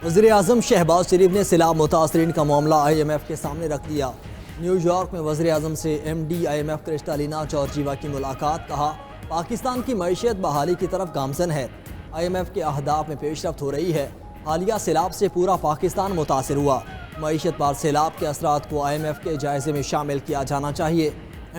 وزیر اعظم شہباز شریف نے سیلاب متاثرین کا معاملہ IMF کے سامنے رکھ دیا۔ نیو یارک میں وزیر اعظم سے MD IMF کرسٹالینا جارجیوا کی ملاقات۔ کہا پاکستان کی معیشت بحالی کی طرف گامزن ہے۔ IMF کے اہداف میں پیش رفت ہو رہی ہے۔ حالیہ سیلاب سے پورا پاکستان متاثر ہوا۔ معیشت پر سیلاب کے اثرات کو IMF کے جائزے میں شامل کیا جانا چاہیے۔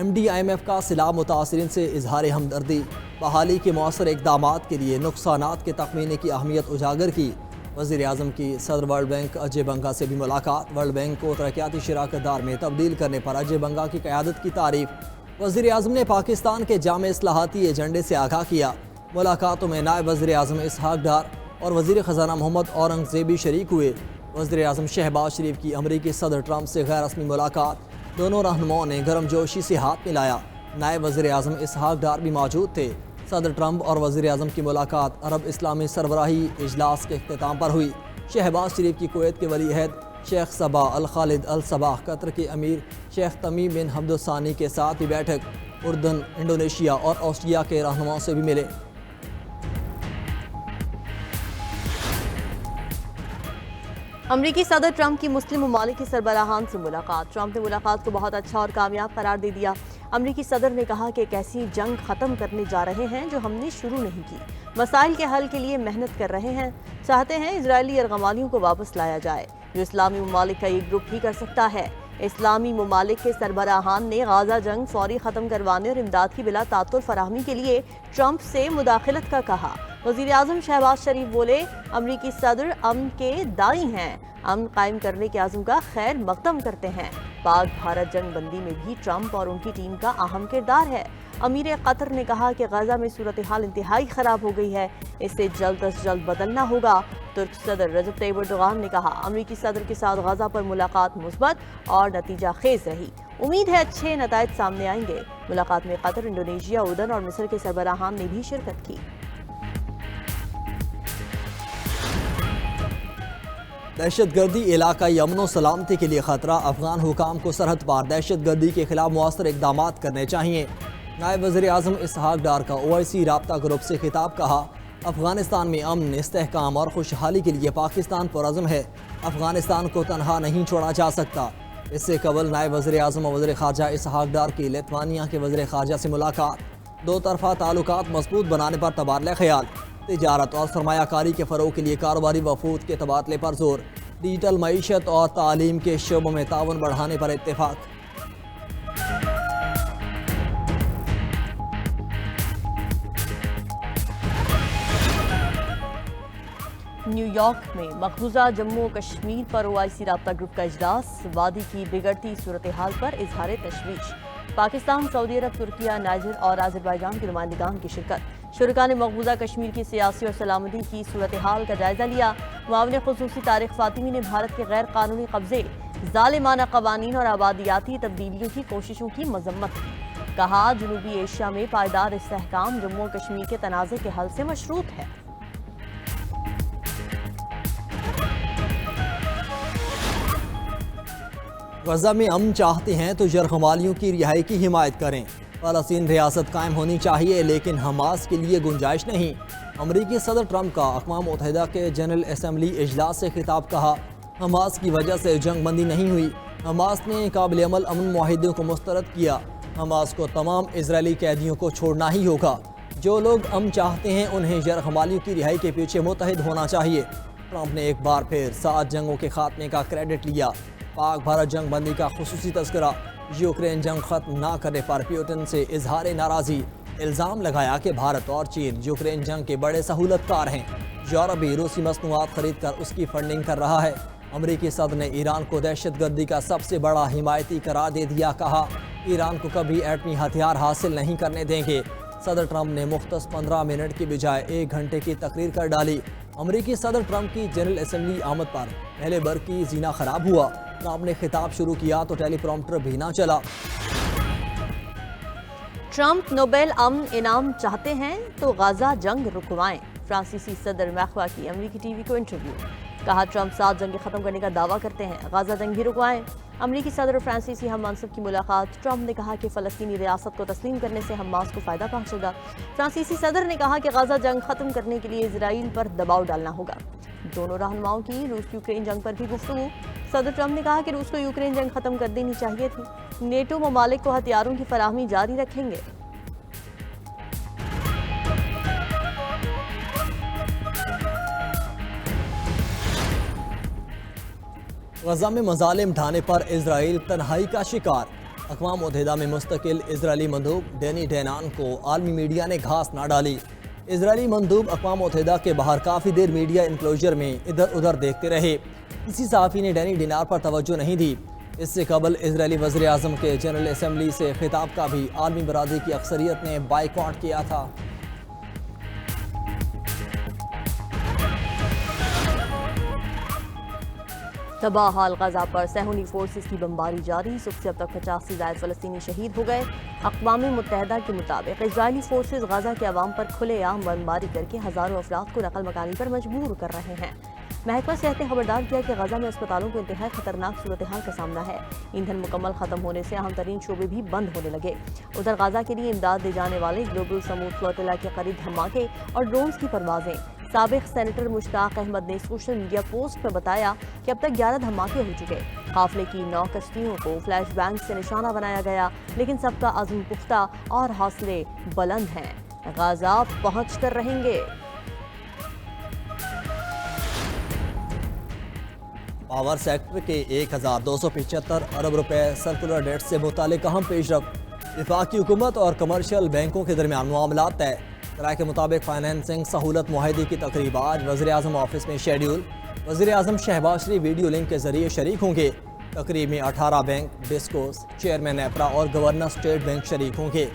MD IMF کا سیلاب متاثرین سے اظہار ہمدردی، بحالی کے مؤثر اقدامات کے لیے نقصانات کے تخمینے کی اہمیت اجاگر کی۔ وزیر اعظم کی صدر ورلڈ بینک اجے بنگا سے بھی ملاقات۔ ورلڈ بینک کو ترقیاتی شراکت دار میں تبدیل کرنے پر اجے بنگا کی قیادت کی تعریف۔ وزیر اعظم نے پاکستان کے جامع اصلاحاتی ایجنڈے سے آگاہ کیا۔ ملاقاتوں میں نائب وزیر اعظم اسحاق ڈار اور وزیر خزانہ محمد اورنگزیب بھی شریک ہوئے۔ وزیر اعظم شہباز شریف کی امریکی صدر ٹرمپ سے غیر رسمی ملاقات۔ دونوں رہنماؤں نے گرم جوشی سے ہاتھ ملایا۔ نائب وزیر اعظم اسحاق ڈار بھی موجود تھے۔ صدر ٹرمپ اور وزیر اعظم کی ملاقات عرب اسلامی سربراہی اجلاس کے اختتام پر ہوئی۔ شہباز شریف کی کویت کے ولی عہد شیخ صبا الخالد الصباح، قطر کے امیر شیخ تمیم بن حمد الثانی کے ساتھ بھی بیٹھک۔ اردن، انڈونیشیا اور آسٹریا کے رہنماؤں سے بھی ملے۔ امریکی صدر ٹرمپ کی مسلم ممالک کے سربراہان سے ملاقات۔ ٹرمپ نے ملاقات کو بہت اچھا اور کامیاب قرار دے دیا۔ امریکی صدر نے کہا کہ ایک ایسی جنگ ختم کرنے جا رہے ہیں جو ہم نے شروع نہیں کی۔ مسائل کے حل کے لیے محنت کر رہے ہیں۔ چاہتے ہیں اسرائیلی ارغمالیوں کو واپس لایا جائے، جو اسلامی ممالک کا ایک گروپ ہی کر سکتا ہے۔ اسلامی ممالک کے سربراہان نے غزہ جنگ فوری ختم کروانے اور امداد کی بلا تعطل فراہمی کے لیے ٹرمپ سے مداخلت کا کہا۔ وزیر اعظم شہباز شریف بولے، امریکی صدر امن کے داعی ہیں، امن قائم کرنے کے عزم کا خیر مقدم کرتے ہیں۔ پاک بھارت جنگ بندی میں بھی ٹرمپ اور ان کی ٹیم کا اہم کردار ہے۔ امیر قطر نے کہا کہ غزہ میں صورتحال انتہائی خراب ہو گئی ہے، اسے جلد از جلد بدلنا ہوگا۔ ترک صدر رجب طیب اردوغان نے کہا امریکی صدر کے ساتھ غزہ پر ملاقات مثبت اور نتیجہ خیز رہی، امید ہے اچھے نتائج سامنے آئیں گے۔ ملاقات میں قطر، انڈونیشیا، اردن اور مصر کے سربراہان نے بھی شرکت کی۔ دہشت گردی علاقائی امن و سلامتی کے لیے خطرہ، افغان حکام کو سرحد پار دہشت گردی کے خلاف مؤثر اقدامات کرنے چاہیے۔ نائب وزیر اعظم اسحاق ڈار کا OIC رابطہ گروپ سے خطاب۔ کہا افغانستان میں امن، استحکام اور خوشحالی کے لیے پاکستان پرعزم ہے۔ افغانستان کو تنہا نہیں چھوڑا جا سکتا۔ اس سے قبل نائب وزیر اعظم اور وزیر خارجہ اسحاق ڈار کی لیتوانیا کے وزیر خارجہ سے ملاقات۔ دو طرفہ تعلقات مضبوط بنانے پر تبادلہ خیال، تجارت اور سرمایہ کاری کے فروغ کے لیے کاروباری وفود کے تبادلے پر زور، ڈیجیٹل معیشت اور تعلیم کے شعبوں میں تعاون بڑھانے پر اتفاق۔ نیو یارک میں مقبوضہ جموں و کشمیر پر OIC رابطہ گروپ کا اجلاس، وادی کی بگڑتی صورتحال پر اظہار تشویش۔ پاکستان، سعودی عرب، ترکیہ، نائجر اور آذربائیجان کے نمائندگان کی شرکت۔ شرکاء نے مقبوضہ کشمیر کی سیاسی اور سلامتی کی صورتحال کا جائزہ لیا۔ معاون خصوصی طارق فاطمی نے بھارت کے غیر قانونی قبضے، ظالمانہ قوانین اور آبادیاتی تبدیلیوں کی کوششوں کی مذمت کی۔ کہا جنوبی ایشیا میں پائیدار استحکام جموں و کشمیر کے تنازع کے حل سے مشروط ہے۔ غزہ میں امن چاہتے ہیں تو یرغمالیوں کی رہائی کی حمایت کریں۔ فلسطین ریاست قائم ہونی چاہیے لیکن حماس کے لیے گنجائش نہیں۔ امریکی صدر ٹرمپ کا اقوام متحدہ کے جنرل اسمبلی اجلاس سے خطاب۔ کہا حماس کی وجہ سے جنگ بندی نہیں ہوئی، حماس نے قابل عمل امن معاہدوں کو مسترد کیا۔ حماس کو تمام اسرائیلی قیدیوں کو چھوڑنا ہی ہوگا۔ جو لوگ امن چاہتے ہیں انہیں یرغمالیوں کی رہائی کے پیچھے متحد ہونا چاہیے۔ ٹرمپ نے ایک بار پھر 7 جنگوں کے خاتمے کا کریڈٹ لیا۔ پاک بھارت جنگ بندی کا خصوصی تذکرہ۔ یوکرین جنگ ختم نہ کرنے پر پیوٹن سے اظہار ناراضی۔ الزام لگایا کہ بھارت اور چین یوکرین جنگ کے بڑے سہولت کار ہیں۔ یورپ بھی روسی مصنوعات خرید کر اس کی فنڈنگ کر رہا ہے۔ امریکی صدر نے ایران کو دہشت گردی کا سب سے بڑا حمایتی قرار دے دیا۔ کہا ایران کو کبھی ایٹمی ہتھیار حاصل نہیں کرنے دیں گے۔ صدر ٹرمپ نے مختص 15 منٹ کی بجائے 1 گھنٹے کی تقریر کر ڈالی۔ امریکی صدر ٹرمپ کی جنرل اسمبلی آمد پر پہلے برقی زینہ خراب ہوا۔ ٹرمپ نے خطاب شروع کیا تو ٹیلی پرومپٹر بھی نہ چلا۔ ٹرمپ نوبیل امن انعام چاہتے ہیں تو غزہ جنگ رکوائیں۔ فرانسیسی صدر میخوا کی امریکی ٹی وی کو انٹرویو۔ کہا ٹرمپ 7 جنگیں ختم کرنے کا دعویٰ کرتے ہیں، غزہ جنگ بھی رکوائیں۔ امریکی صدر اور فرانسیسی ہم منصب کی ملاقات۔ ٹرمپ نے کہا کہ فلسطینی ریاست کو تسلیم کرنے سے حماس کو فائدہ پہنچے گا۔ فرانسیسی صدر نے کہا کہ غزہ جنگ ختم کرنے کے لیے اسرائیل پر دباؤ ڈالنا ہوگا۔ دونوں رہنماؤں کی روس یوکرین جنگ پر بھی گفتگو۔ صدر ٹرمپ نے کہا کہ روس کو یوکرین جنگ ختم کر دینی چاہیے تھی۔ نیٹو ممالک کو ہتھیاروں کی فراہمی جاری رکھیں گے۔ غزہ میں مظالم ڈھانے پر اسرائیل تنہائی کا شکار۔ اقوام متحدہ میں مستقل اسرائیلی مندوب ڈینی ڈینان کو عالمی میڈیا نے گھاس نہ ڈالی۔ اسرائیلی مندوب اقوام متحدہ کے باہر کافی دیر میڈیا انکلوژر میں ادھر ادھر دیکھتے رہے۔ کسی صحافی نے ڈینی ڈینار پر توجہ نہیں دی۔ اس سے قبل اسرائیلی وزیر اعظم کے جنرل اسمبلی سے خطاب کا بھی عالمی برادری کی اکثریت نے بائیکاٹ کیا تھا۔ تباہ حال غزہ پر صہیونی فورسز کی بمباری جاری۔ صبح سے اب تک 50 سے زائد فلسطینی شہید ہو گئے۔ اقوام متحدہ کے مطابق اسرائیلی فورسز غزہ کے عوام پر کھلے عام بمباری کر کے ہزاروں افراد کو نقل مکانی پر مجبور کر رہے ہیں۔ محکمہ صحت نے خبردار کیا کہ غزہ میں اسپتالوں کو انتہائی خطرناک صورتحال کا سامنا ہے۔ ایندھن مکمل ختم ہونے سے اہم ترین شعبے بھی بند ہونے لگے۔ ادھر غزہ کے لیے امداد دے جانے والے گلوبل سمود فلوٹیلا کے قریب دھماکے اور ڈرونز کی پروازیں۔ سابق سینیٹر مشتاق احمد نے سوشل میڈیا پوسٹ میں بتایا کہ اب تک 11 دھماکے ہو چکے۔ قافلے کی 9 کشتیوں کو فلیش بینگ سے نشانہ بنایا گیا، لیکن سب کا عزم پختہ اور حوصلے بلند ہیں۔ غزہ پہنچ کر رہیں گے۔ پاور سیکٹر کے 1275 ارب روپے سرکولر ڈیٹ سے متعلق اہم پیش رفت۔ وفاقی حکومت اور کمرشل بینکوں کے درمیان معاملات طے۔ رائے کے مطابق فائنینسنگ سہولت معاہدے کی تقریب آج وزیر اعظم آفس میں شیڈیول۔ وزیر اعظم شہباز شریف ویڈیو لنک کے ذریعے شریک ہوں گے۔ تقریب میں 18 بینک ڈسکوز، چیئرمین نیپرا اور گورنر اسٹیٹ بینک شریک ہوں گے۔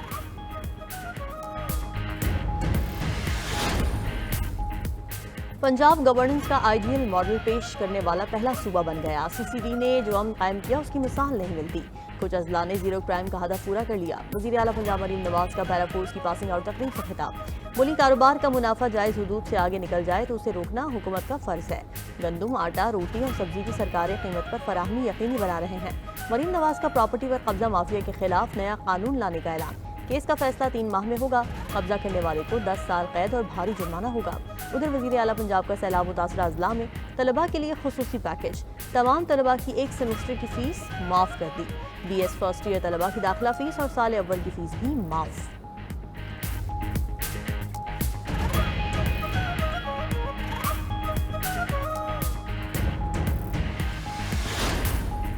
پنجاب گورننس کا آئیڈیل ماڈل پیش کرنے والا پہلا صوبہ بن گیا۔ سی سی ڈی نے جو امن قائم کیا اس کی مثال نہیں ملتی۔ کچھ اضلاع نے زیرو کرائم کا ہدف پورا کر لیا۔ وزیر اعلیٰ پنجاب مریم نواز کا پیرا فورس کی پاسنگ آؤٹ تقریب سے خطاب۔ بولی کاروبار کا منافع جائز حدود سے آگے نکل جائے تو اسے روکنا حکومت کا فرض ہے۔ گندم، آٹا، روٹی اور سبزی کی سرکاری قیمت پر فراہمی یقینی بنا رہے ہیں۔ مریم نواز کا پراپرٹی پر قبضہ مافیا کے خلاف نیا قانون لانے کا اعلان۔ کیس کا فیصلہ 3 ماہ میں ہوگا۔ قبضہ کرنے والے کو 10 سال قید اور بھاری جرمانہ ہوگا۔ ادھر وزیر اعلیٰ پنجاب کا سیلاب متاثرہ اضلاع میں طلباء کے لیے خصوصی پیکج۔ تمام طلباء کی 1 سیمسٹر کی فیس معاف کر دی۔ بی ایس فرسٹ ایئر طلباء کی داخلہ فیس اور سال اول کی فیس بھی معاف۔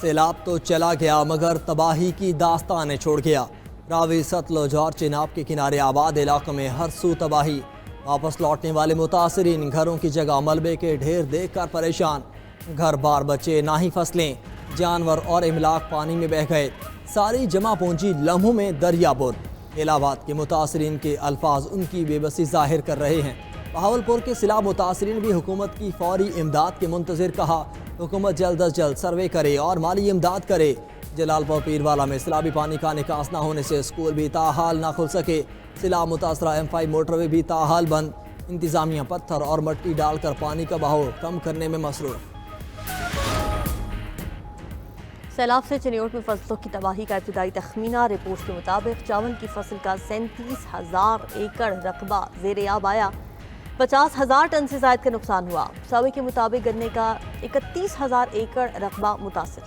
سیلاب تو چلا گیا مگر تباہی کی داستانیں چھوڑ گیا۔ راوی، ستلج اور چناب کے کنارے آباد علاقوں میں ہر سو تباہی۔ واپس لوٹنے والے متاثرین گھروں کی جگہ ملبے کے ڈھیر دیکھ کر پریشان۔ گھر بار بچے نہ ہی فصلیں، جانور اور املاک پانی میں بہہ گئے۔ ساری جمع پونجی لمحوں میں دریا بر۔ الہ آباد کے متاثرین کے الفاظ ان کی بے بسی ظاہر کر رہے ہیں۔ بہاولپور کے سیلاب متاثرین بھی حکومت کی فوری امداد کے منتظر، کہا حکومت جلد از جلد سروے کرے اور مالی امداد کرے۔ جلال پور پیروالا میں سیلابی پانی کا نکاس نہ ہونے سے اسکول بھی تاحال نہ کھل سکے۔ سیلاب متاثرہ M5 موٹر وے بھی تاحال بند۔ انتظامیہ پتھر اور مٹی ڈال کر پانی کا بہاؤ کم کرنے میں مصروف۔ سیلاب سے چنیوٹ میں فصلوں کی تباہی کا ابتدائی تخمینہ۔ رپورٹ کے مطابق چاول کی فصل کا 37,000 ایکڑ رقبہ زیر آب آیا۔ 50,000 ٹن سے زائد کا نقصان ہوا۔ سروے کے مطابق گنے کا 31,000 ایکڑ رقبہ متاثر،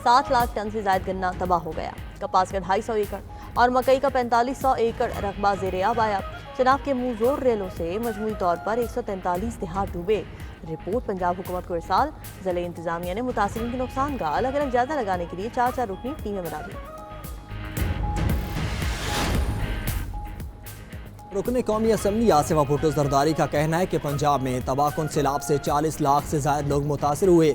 7 لاکھ ٹن سے زائد گنا تباہ ہو گیا۔ کپاس کا 250 ایکڑ اور مکئی کا 4500 ایکڑ رقبہ زیر آب آیا۔ چناب کے منہ زور ریلوں سے مجموعی طور پر 143 دیہات ڈوبے۔ رپورٹ پنجاب حکومت کو ارسال۔ ضلع انتظامیہ نے متاثرین کے نقصان کا الگ الگ جائزہ لگانے کے لیے 4 رکنی ٹیمیں بنا دی۔ رکن قومی اسمبلی آصفہ بھٹو زرداری کا کہنا ہے کہ پنجاب میں تباہ کن سیلاب سے 40 لاکھ سے زائد لوگ متاثر ہوئے۔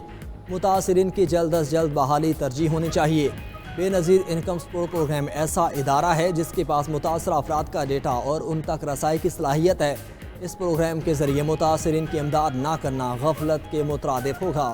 متاثرین کی جلد از جلد بحالی ترجیح ہونی چاہیے۔ بے نظیر انکم سپورٹ پروگرام ایسا ادارہ ہے جس کے پاس متاثرہ افراد کا ڈیٹا اور ان تک رسائی کی صلاحیت ہے۔ اس پروگرام کے ذریعے متاثرین کی امداد نہ کرنا غفلت کے مترادف ہوگا۔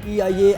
PIA